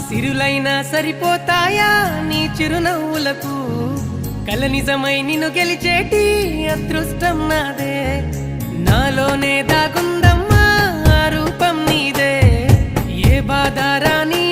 సిరులైనా సరిపోతాయా నీ చిరునవ్వులకు కల నిజమై నిన్ను గెలిచేటి అదృష్టం నాదే నాలోనే దాగుందమ్మా ఆ రూపం నీదే ఏ బాధ రాని